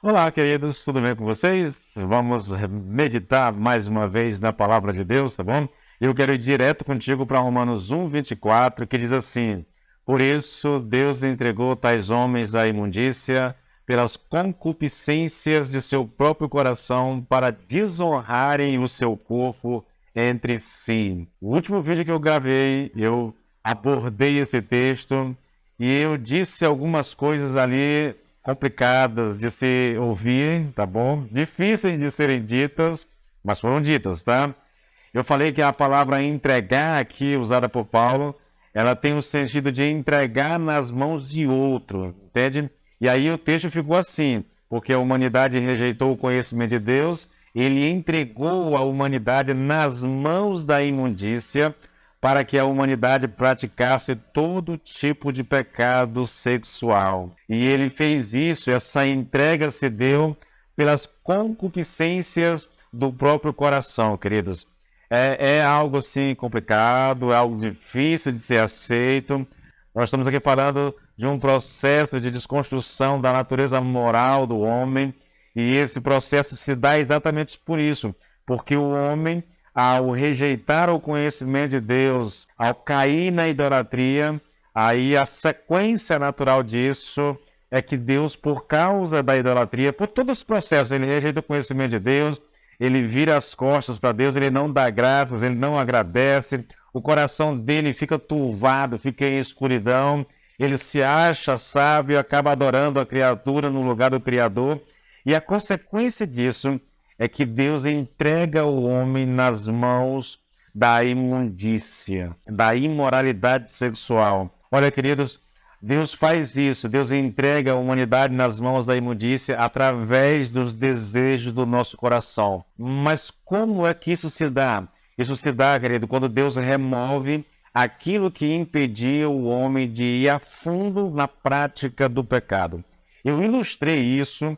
Olá, queridos, tudo bem com vocês? Vamos meditar mais uma vez na palavra de Deus, tá bom? Eu quero ir direto contigo para Romanos 1:24, que diz assim: Por isso Deus entregou tais homens à imundícia pelas concupiscências de seu próprio coração para desonrarem o seu corpo entre si. O último vídeo que eu gravei, eu abordei esse texto e eu disse algumas coisas ali complicadas de se ouvir, tá bom? Difíceis de serem ditas, mas foram ditas, tá? Eu falei que a palavra entregar aqui, usada por Paulo, ela tem o sentido de entregar nas mãos de outro, entende? E aí o texto ficou assim, porque a humanidade rejeitou o conhecimento de Deus, ele entregou a humanidade nas mãos da imundícia, para que a humanidade praticasse todo tipo de pecado sexual. E ele fez isso, essa entrega se deu pelas concupiscências do próprio coração, queridos. É algo assim complicado, é algo difícil de ser aceito. Nós estamos aqui falando de um processo de desconstrução da natureza moral do homem, e esse processo se dá exatamente por isso, porque o homem, ao rejeitar o conhecimento de Deus, ao cair na idolatria, aí a sequência natural disso é que Deus, por causa da idolatria, por todos os processos, ele rejeita o conhecimento de Deus, ele vira as costas para Deus, ele não dá graças, ele não agradece, o coração dele fica turvado, fica em escuridão, ele se acha sábio e acaba adorando a criatura no lugar do Criador, e a consequência disso é que Deus entrega o homem nas mãos da imundícia, da imoralidade sexual. Olha, queridos, Deus faz isso, Deus entrega a humanidade nas mãos da imundícia através dos desejos do nosso coração. Mas como é que isso se dá? Isso se dá, querido, quando Deus remove aquilo que impedia o homem de ir a fundo na prática do pecado. Eu ilustrei isso.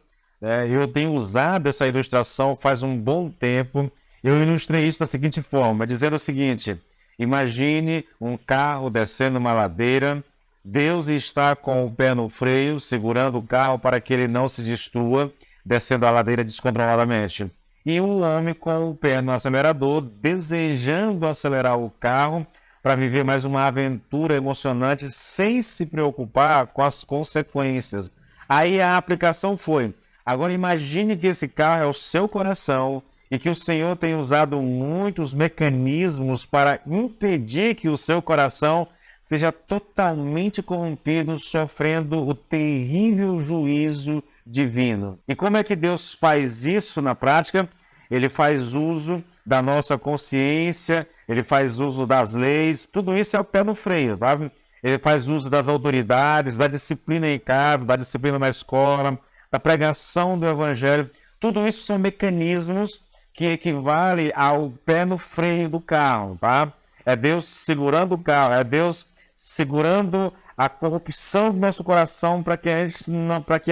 Eu tenho usado essa ilustração faz um bom tempo. Eu ilustrei isso da seguinte forma, dizendo o seguinte: imagine um carro descendo uma ladeira, Deus está com o pé no freio, segurando o carro para que ele não se destrua, descendo a ladeira descontroladamente. E um homem com o pé no acelerador, desejando acelerar o carro para viver mais uma aventura emocionante, sem se preocupar com as consequências. Aí a aplicação foi: agora imagine que esse carro é o seu coração e que o Senhor tem usado muitos mecanismos para impedir que o seu coração seja totalmente corrompido, sofrendo o terrível juízo divino. E como é que Deus faz isso na prática? Ele faz uso da nossa consciência, ele faz uso das leis, tudo isso é o pé no freio, sabe? Ele faz uso das autoridades, da disciplina em casa, da disciplina na escola, da pregação do evangelho. Tudo isso são mecanismos que equivalem ao pé no freio do carro, tá? É Deus segurando o carro, é Deus segurando a corrupção do nosso coração para que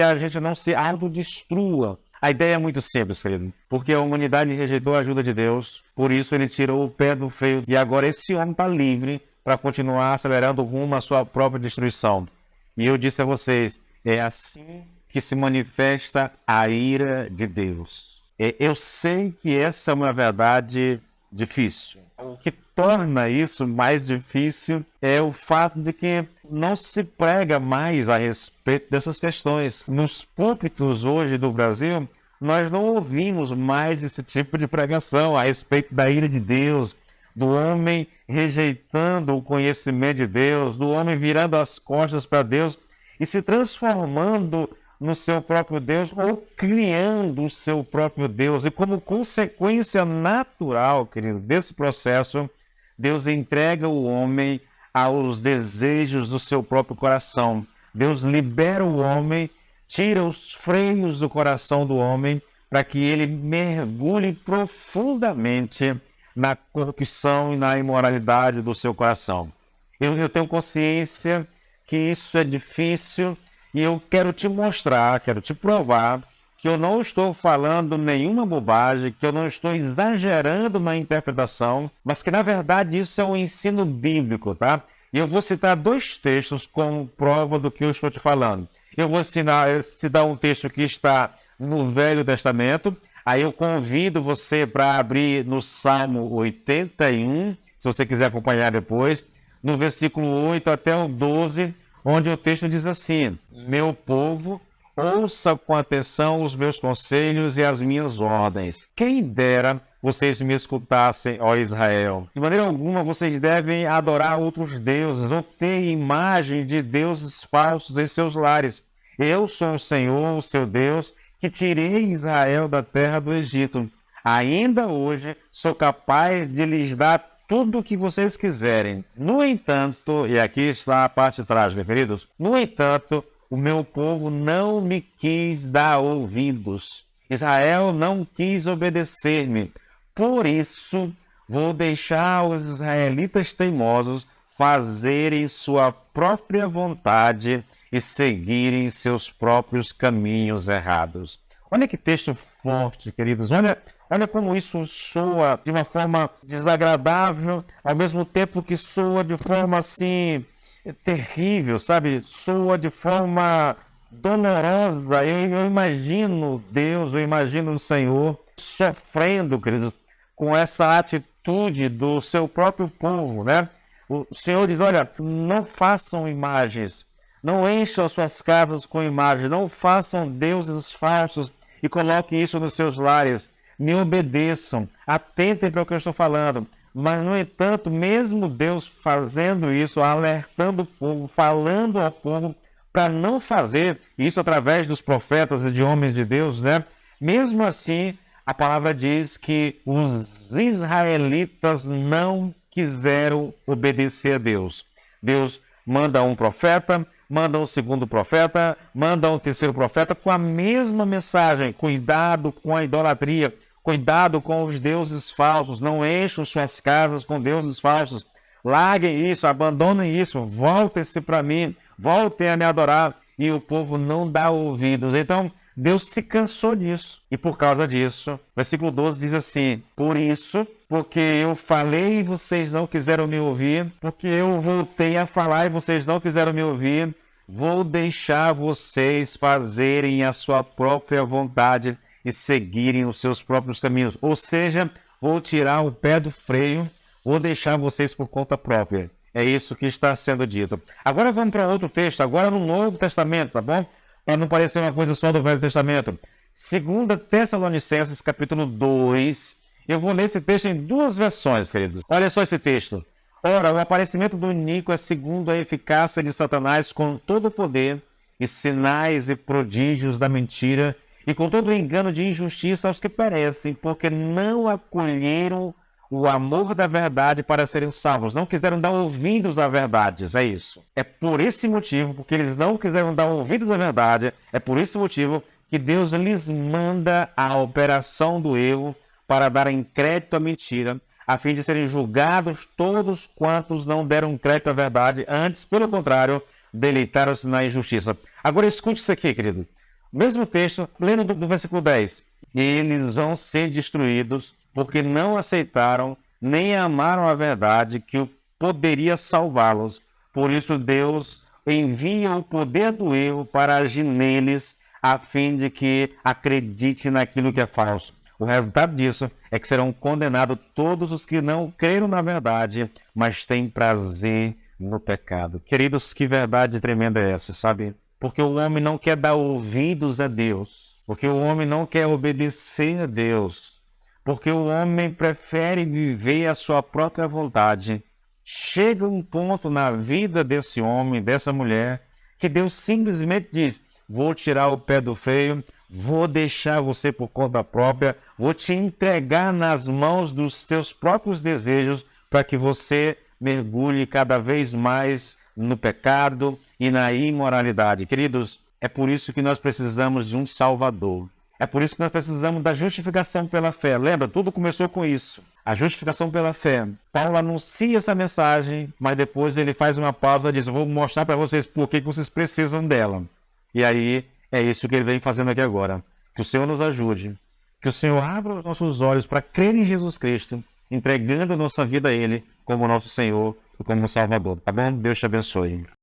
a gente não se autodestrua. A ideia é muito simples, querido, porque a humanidade rejeitou a ajuda de Deus, por isso ele tirou o pé do freio e agora esse homem está livre para continuar acelerando rumo à sua própria destruição. E eu disse a vocês, é assim que se manifesta a ira de Deus. Eu sei que essa é uma verdade difícil. O que torna isso mais difícil é o fato de que não se prega mais a respeito dessas questões. Nos púlpitos hoje do Brasil, nós não ouvimos mais esse tipo de pregação a respeito da ira de Deus, do homem rejeitando o conhecimento de Deus, do homem virando as costas para Deus e se transformando no seu próprio Deus ou criando o seu próprio Deus. E como consequência natural, querido, desse processo, Deus entrega o homem aos desejos do seu próprio coração. Deus libera o homem, tira os freios do coração do homem para que ele mergulhe profundamente na corrupção e na imoralidade do seu coração. Eu tenho consciência que isso é difícil e eu quero te mostrar, quero te provar que eu não estou falando nenhuma bobagem, que eu não estou exagerando na interpretação, mas que na verdade isso é um ensino bíblico, tá? E eu vou citar dois textos como prova do que eu estou te falando. Eu vou citar um texto que está no Velho Testamento. Aí eu convido você para abrir no Salmo 81, se você quiser acompanhar depois, no versículo 8 até o 12, onde o texto diz assim: meu povo, ouça com atenção os meus conselhos e as minhas ordens. Quem dera vocês me escutassem, ó Israel. De maneira alguma vocês devem adorar outros deuses ou ter imagem de deuses falsos em seus lares. Eu sou o Senhor, o seu Deus, que tirei Israel da terra do Egito. Ainda hoje sou capaz de lhes dar tudo o que vocês quiserem. No entanto, e aqui está a parte trágica, queridos, no entanto, o meu povo não me quis dar ouvidos. Israel não quis obedecer-me. Por isso, vou deixar os israelitas teimosos fazerem sua própria vontade e seguirem seus próprios caminhos errados. Olha que texto forte, queridos. Olha como isso soa de uma forma desagradável, ao mesmo tempo que soa de forma assim terrível, sabe? Soa de forma dolorosa. Eu imagino Deus, eu imagino o Senhor sofrendo, queridos, com essa atitude do seu próprio povo, né? O Senhor diz: olha, não façam imagens, não encham suas casas com imagens, não façam deuses falsos e coloquem isso nos seus lares. Me obedeçam, atentem para o que eu estou falando. Mas, no entanto, mesmo Deus fazendo isso, alertando o povo, falando ao povo para não fazer isso através dos profetas e de homens de Deus, né? Mesmo assim, a palavra diz que os israelitas não quiseram obedecer a Deus. Deus manda um profeta, manda um segundo profeta, manda um terceiro profeta com a mesma mensagem: cuidado com a idolatria, cuidado com os deuses falsos, não encham suas casas com deuses falsos, larguem isso, abandonem isso, voltem-se para mim, voltem a me adorar. E o povo não dá ouvidos. Então, Deus se cansou disso. E por causa disso, versículo 12 diz assim: por isso, porque eu falei e vocês não quiseram me ouvir, porque eu voltei a falar e vocês não quiseram me ouvir, vou deixar vocês fazerem a sua própria vontade e seguirem os seus próprios caminhos. Ou seja, vou tirar o pé do freio, vou deixar vocês por conta própria. É isso que está sendo dito. Agora vamos para outro texto, agora no Novo Testamento, tá bom? Para não parecer uma coisa só do Velho Testamento. 2 Tessalonicenses, capítulo 2. Eu vou ler esse texto em duas versões, queridos. Olha só esse texto. Ora, o aparecimento do Nico é segundo a eficácia de Satanás com todo o poder e sinais e prodígios da mentira e com todo o engano de injustiça aos que perecem, porque não acolheram o amor da verdade para serem salvos. Não quiseram dar ouvidos à verdade, é isso. É por esse motivo, porque eles não quiseram dar ouvidos à verdade, é por esse motivo que Deus lhes manda a operação do erro para darem crédito à mentira, a fim de serem julgados todos quantos não deram crédito à verdade, antes, pelo contrário, deleitaram-se na injustiça. Agora escute isso aqui, querido. Mesmo texto, lendo do versículo 10. Eles vão ser destruídos porque não aceitaram nem amaram a verdade que poderia salvá-los. Por isso Deus envia o poder do erro para agir neles, a fim de que acredite naquilo que é falso. O resultado disso é que serão condenados todos os que não creram na verdade, mas têm prazer no pecado. Queridos, que verdade tremenda é essa, sabe? Porque o homem não quer dar ouvidos a Deus, porque o homem não quer obedecer a Deus, porque o homem prefere viver a sua própria vontade. Chega um ponto na vida desse homem, dessa mulher, que Deus simplesmente diz: vou tirar o pé do freio, vou deixar você por conta própria, vou te entregar nas mãos dos teus próprios desejos para que você mergulhe cada vez mais no pecado e na imoralidade. Queridos, é por isso que nós precisamos de um Salvador. É por isso que nós precisamos da justificação pela fé. Lembra? Tudo começou com isso. A justificação pela fé. Paulo anuncia essa mensagem, mas depois ele faz uma pausa e diz: eu vou mostrar para vocês por que vocês precisam dela. E aí, é isso que ele vem fazendo aqui agora. Que o Senhor nos ajude. Que o Senhor abra os nossos olhos para crer em Jesus Cristo, entregando nossa vida a Ele como nosso Senhor e como Salvador. Tá bom? Deus te abençoe.